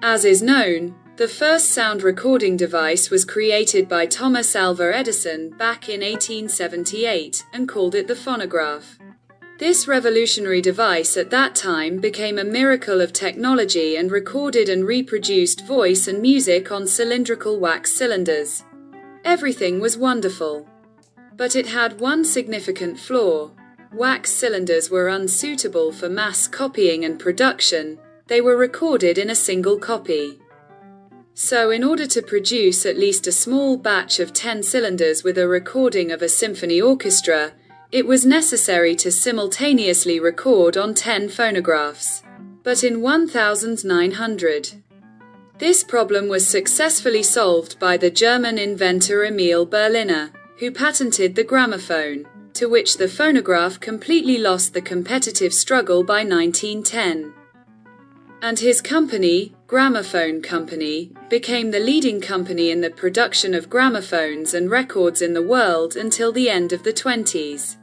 As is known, the first sound recording device was created by Thomas Alva Edison back in 1878 and called it the phonograph. This revolutionary device at that time became a miracle of technology and recorded and reproduced voice and music on cylindrical wax cylinders. Everything was wonderful. But it had one significant flaw. Wax cylinders were unsuitable for mass copying and production. They were recorded in a single copy. So in order to produce at least a small batch of 10 cylinders with a recording of a symphony orchestra, it was necessary to simultaneously record on 10 phonographs. But in 1900. This problem was successfully solved by the German inventor Emile Berliner, who patented the gramophone, to which the phonograph completely lost the competitive struggle by 1910. And his company, Gramophone Company, became the leading company in the production of gramophones and records in the world until the end of the 20s.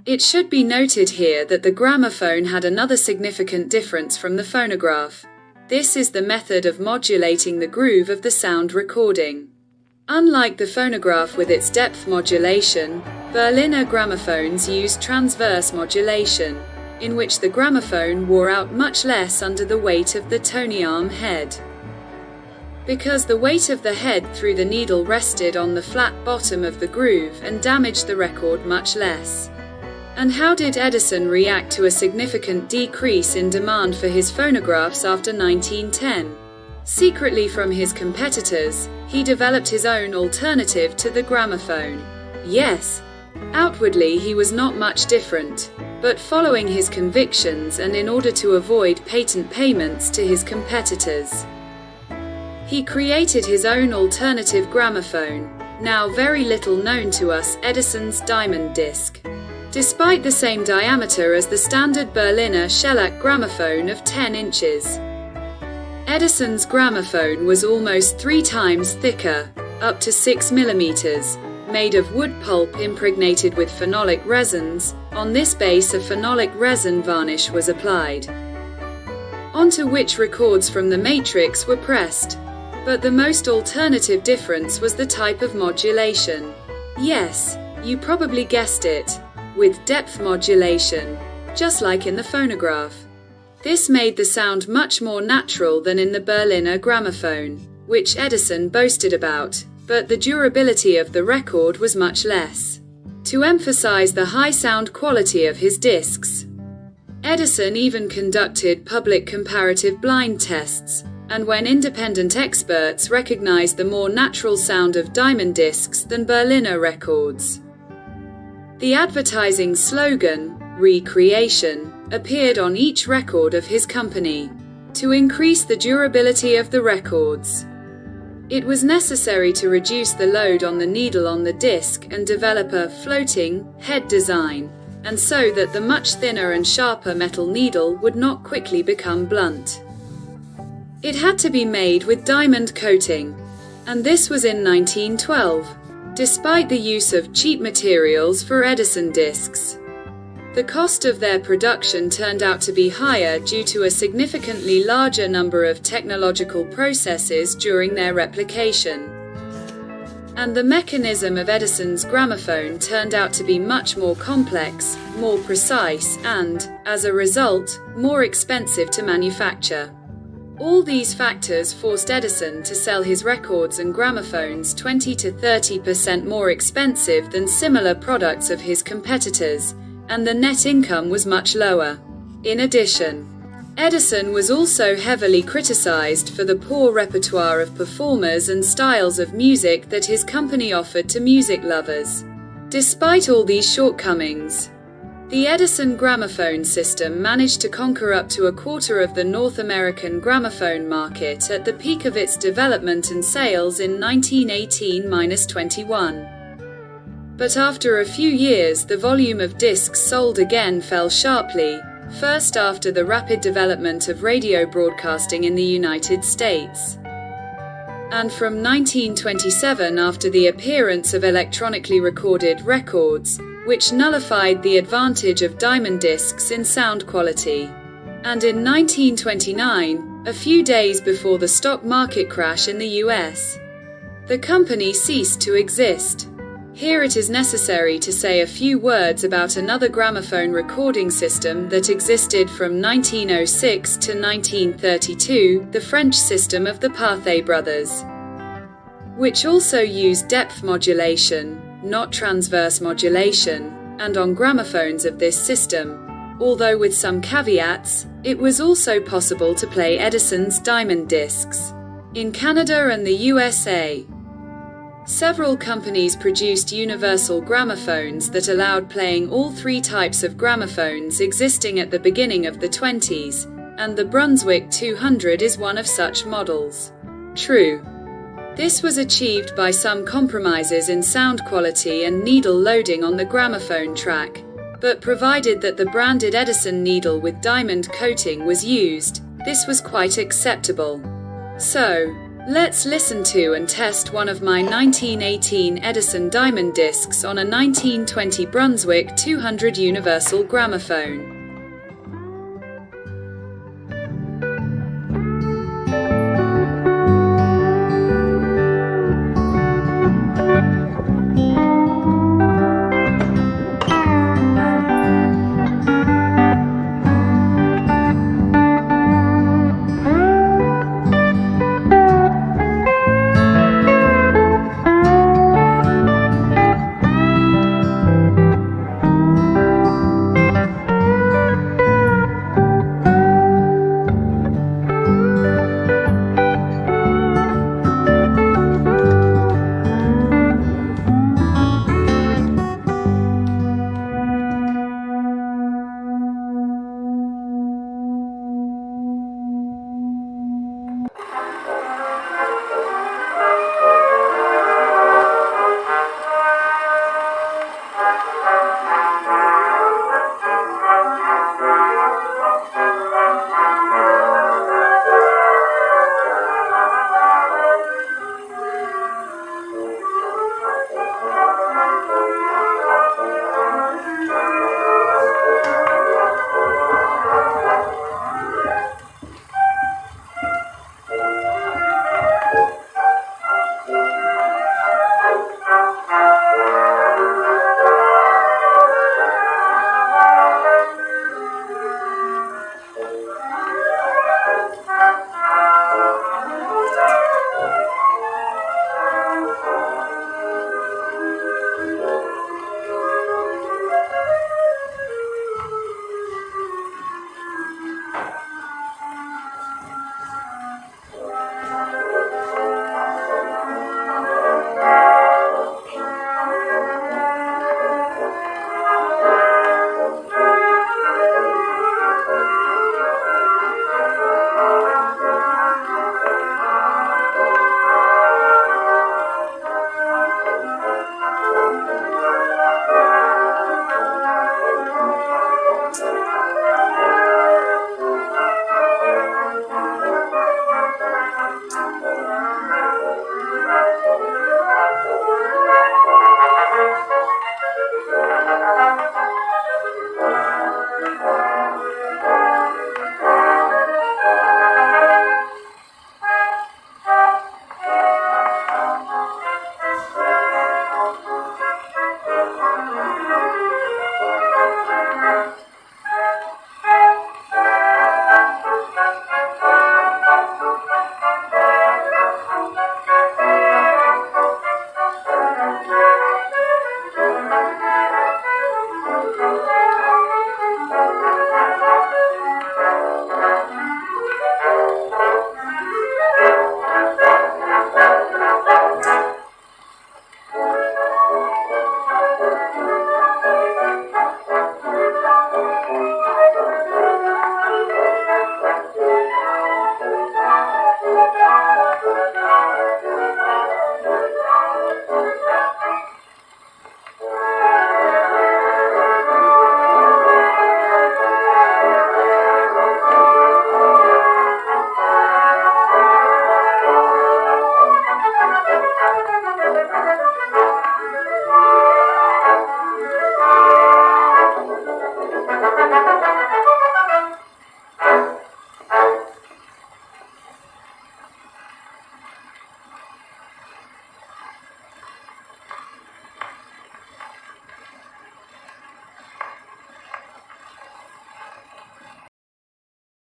It should be noted here that the gramophone had another significant difference from the phonograph. This is the method of modulating the groove of the sound recording. Unlike the phonograph with its depth modulation, Berliner gramophones used transverse modulation, in which the gramophone wore out much less under the weight of the tony-arm head. Because the weight of the head through the needle rested on the flat bottom of the groove and damaged the record much less. And how did Edison react to a significant decrease in demand for his phonographs after 1910? Secretly from his competitors, he developed his own alternative to the gramophone. Yes, outwardly he was not much different, but following his convictions and in order to avoid patent payments to his competitors, he created his own alternative gramophone, now very little known to us, Edison's Diamond Disc. Despite the same diameter as the standard Berliner shellac gramophone of 10 inches. Edison's gramophone was almost 3 times thicker, up to 6 millimeters, made of wood pulp impregnated with phenolic resins. On this base a phenolic resin varnish was applied, onto which records from the matrix were pressed. But the most alternative difference was the type of modulation. Yes, you probably guessed it, with depth modulation, just like in the phonograph. This made the sound much more natural than in the Berliner gramophone, which Edison boasted about, but the durability of the record was much less. To emphasize the high sound quality of his discs, Edison even conducted public comparative blind tests, and when independent experts recognized the more natural sound of diamond discs than Berliner records. The advertising slogan, "Recreation," appeared on each record of his company, to increase the durability of the records. It was necessary to reduce the load on the needle on the disc and develop a floating head design, and so that the much thinner and sharper metal needle would not quickly become blunt. It had to be made with diamond coating, and this was in 1912. Despite the use of cheap materials for Edison discs, the cost of their production turned out to be higher due to a significantly larger number of technological processes during their replication. And the mechanism of Edison's gramophone turned out to be much more complex, more precise, and, as a result, more expensive to manufacture. All these factors forced Edison to sell his records and gramophones 20 to 30% more expensive than similar products of his competitors, and the net income was much lower. In addition, Edison was also heavily criticized for the poor repertoire of performers and styles of music that his company offered to music lovers. Despite all these shortcomings, the Edison gramophone system managed to conquer up to a quarter of the North American gramophone market at the peak of its development and sales in 1918-21. But after a few years, the volume of discs sold again fell sharply, first after the rapid development of radio broadcasting in the United States, and from 1927 after the appearance of electronically recorded records, which nullified the advantage of diamond discs in sound quality. And in 1929, a few days before the stock market crash in the US. The company ceased to exist. Here it is necessary to say a few words about another gramophone recording system that existed from 1906 to 1932, the French system of the Pathé brothers, which also used depth modulation, not transverse modulation, and on gramophones of this system, although with some caveats, it was also possible to play Edison's Diamond Discs in Canada and the USA. Several companies produced universal gramophones that allowed playing all three types of gramophones existing at the beginning of the 20s, and the Brunswick 200 is one of such models. True. This was achieved by some compromises in sound quality and needle loading on the gramophone track, but provided that the branded Edison needle with diamond coating was used, this was quite acceptable. So, let's listen to and test one of my 1918 Edison Diamond Discs on a 1920 Brunswick 200 universal gramophone.